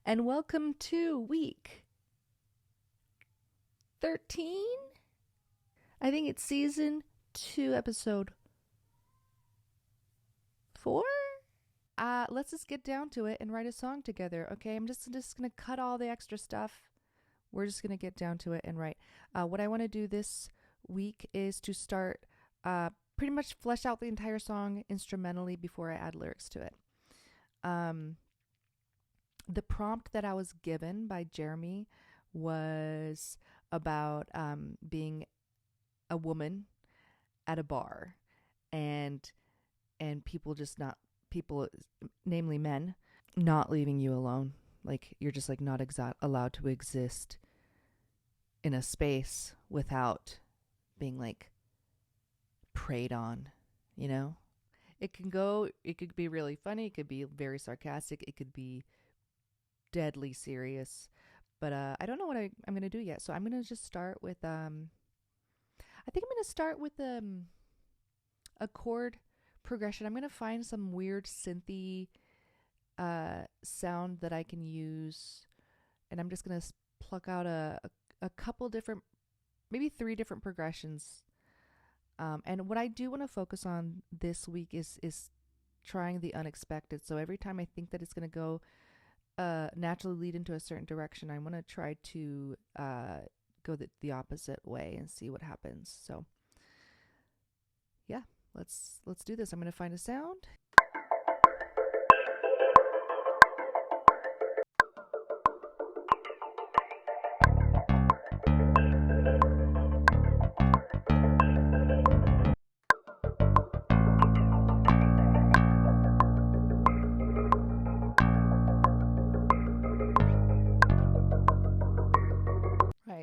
and welcome to week 13? I think it's season 2, episode 4? Let's just get down to it and write a song together, okay? I'm just going to cut all the extra stuff. We're just going to get down to it and write. What I want to do this week is to start pretty much flesh out the entire song instrumentally before I add lyrics to it. The prompt that I was given by Jeremy was about being a woman at a bar and people namely men, not leaving you alone. Like, you're just like not allowed to exist in a space without being like preyed on, you know? It could be really funny, it could be very sarcastic, it could be deadly serious, but I don't know what I'm going to do yet. So I'm going to just start with I think I'm going to start with a chord progression. I'm going to find some weird synthy sound that I can use, and I'm just going to pluck out a couple different, maybe 3 different progressions. And what I do want to focus on this week is trying the unexpected. So every time I think that it's going to go naturally lead into a certain direction, I want to try to go the opposite way and see what happens. So yeah, let's do this. I'm going to find a sound.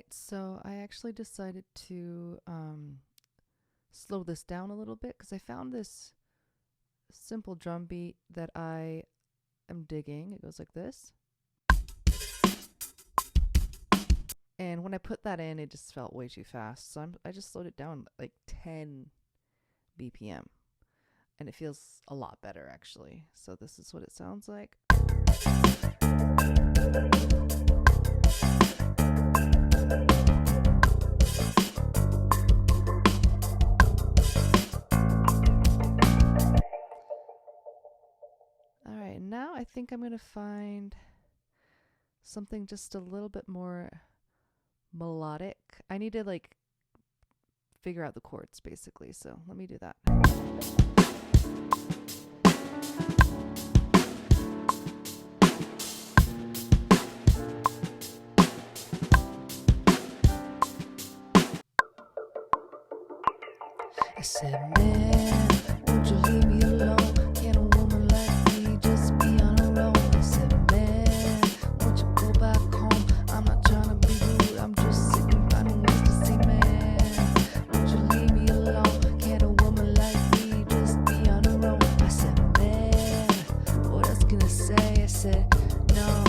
So I actually decided to slow this down a little bit because I found this simple drum beat that I am digging. It goes like this. And when I put that in, it just felt way too fast. So I just slowed it down like 10 BPM. And it feels a lot better, actually. So this is what it sounds like. Alright, now I think I'm going to find something just a little bit more melodic. I need to like figure out the chords basically, so let me do that. I said, man, won't you leave me alone? Can a woman like me just be on her own? I said, man, won't you go back home? I'm not trying to be rude, I'm just sitting finding ways to see, man. Won't you leave me alone? Can a woman like me just be on her own? I said, man, what else can I say? I said, no.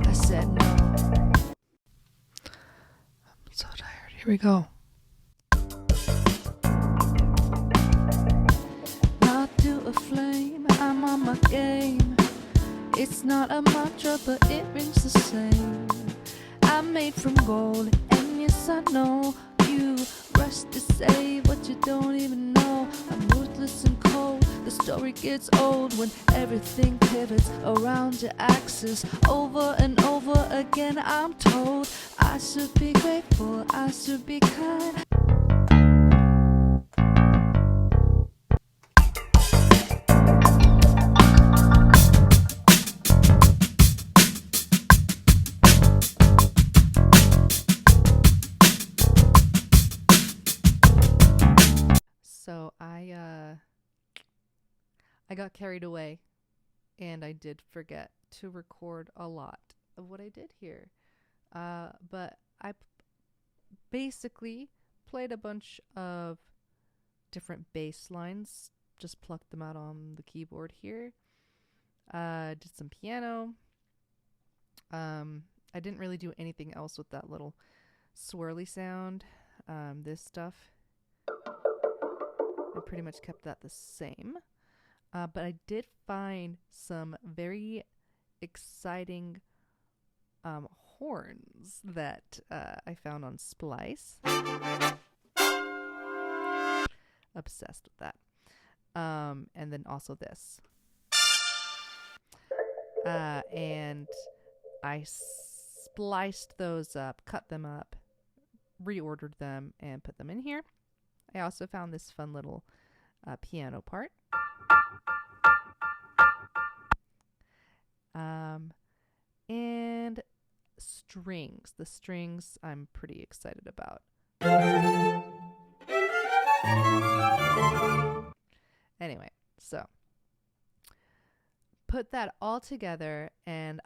I said, no. I'm so tired. Here we go. Flame, I'm on my game. It's not a mantra, but it rings the same. I'm made from gold, and yes I know you rush to say what you don't even know. I'm ruthless and cold. The story gets old when everything pivots around your axis. Over and over again I'm told I should be grateful, I should be kind. So I got carried away, and I did forget to record a lot of what I did here. But I basically played a bunch of different bass lines, just plucked them out on the keyboard here. Did some piano. I didn't really do anything else with that little swirly sound. This stuff, I pretty much kept that the same. But I did find some very exciting horns that I found on Splice. Obsessed with that. And then also this. And I spliced those up, cut them up, reordered them, and put them in here. I also found this fun little piano part. And strings. The strings I'm pretty excited about. Anyway, so put that all together, and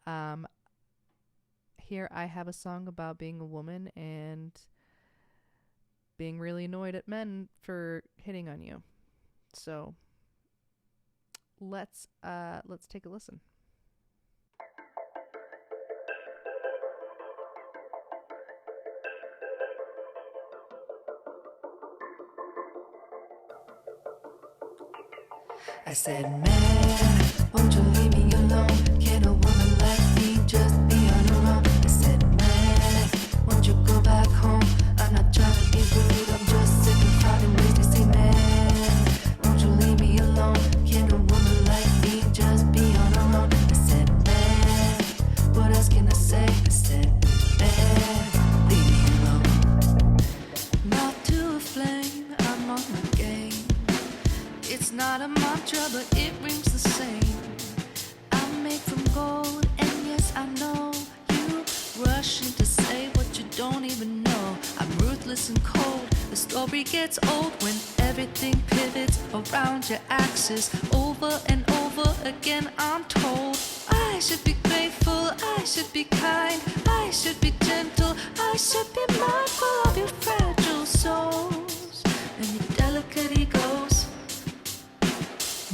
here I have a song about being a woman and being really annoyed at men for hitting on you. So let's take a listen. I said, man, won't you leave me alone? Can a woman like me just be on her own? I said, man, won't you go back home? I'm not trying to be rude, I'm just sick and finding ways to say, man, won't you leave me alone? Can a woman like me just be on her own? I said, man, what else can I say? I said, man, leave me alone. Not to a flame, I'm on my game. It's not a mantra, but it rings the same. I'm made from gold, and yes, I know you rushing to say what you don't even know. I'm ruthless and cold. The story gets old when everything pivots around your axis. Over and over again, I'm told I should be grateful, I should be kind, I should be gentle, I should be mindful of your fragile souls and your delicate egos.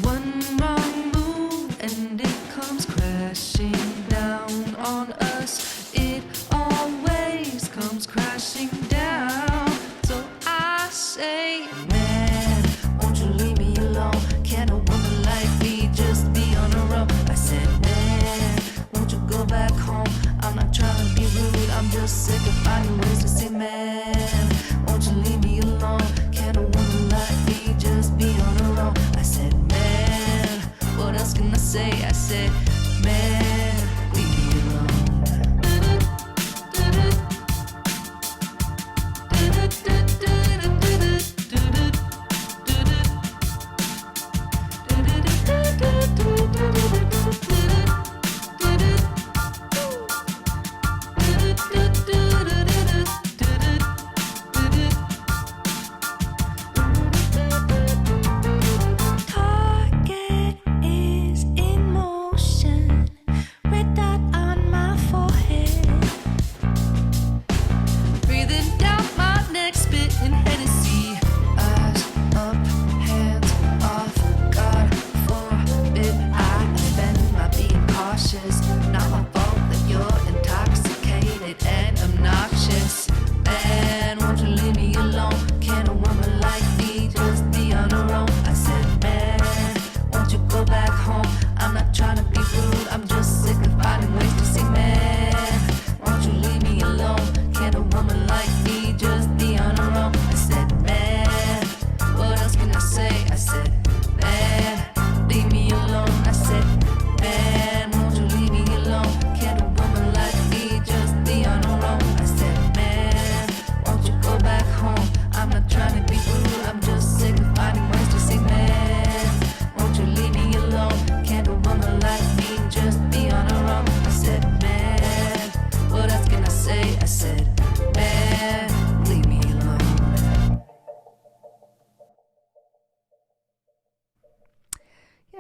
One wrong move and it comes crashing down on us. It always comes crashing down. So I say, man, won't you leave me alone? Can a woman like me just be on her own? I said, man, won't you go back home? I'm not trying to be rude, I'm just sick of finding ways to say, man, won't you leave me alone? Can a woman like me just be on her own? I said, what else can I say? I said, man, leave me alone.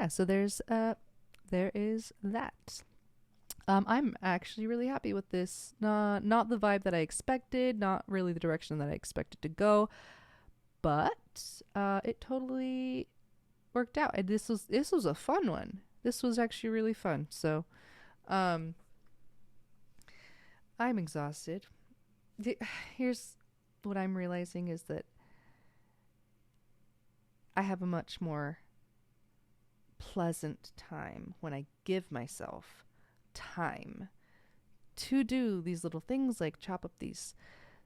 So there is that. I'm actually really happy with this. Not the vibe that I expected, not really the direction that I expected to go, but it totally worked out. And this was a fun one. This was actually really fun. So I'm exhausted. Here's what I'm realizing is that I have a much more pleasant time when I give myself time to do these little things like chop up these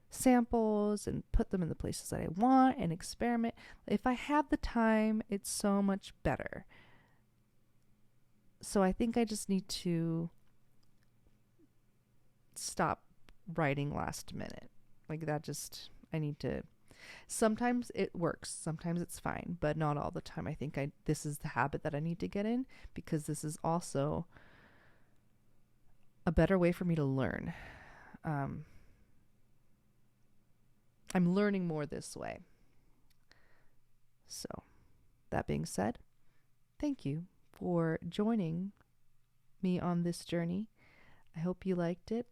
samples and put them in the places that I want and experiment. If I have the time, it's so much better. So I think I just need to stop writing last minute. Like that just, I need to, sometimes it works, sometimes it's fine, but not all the time. I think this is the habit that I need to get in, because this is also a better way for me to learn. I'm learning more this way. So, that being said, thank you for joining me on this journey. I hope you liked it.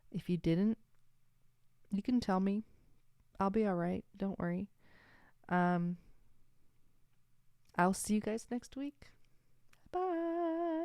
If you didn't, you can tell me. I'll be all right. Don't worry. I'll see you guys next week. Bye.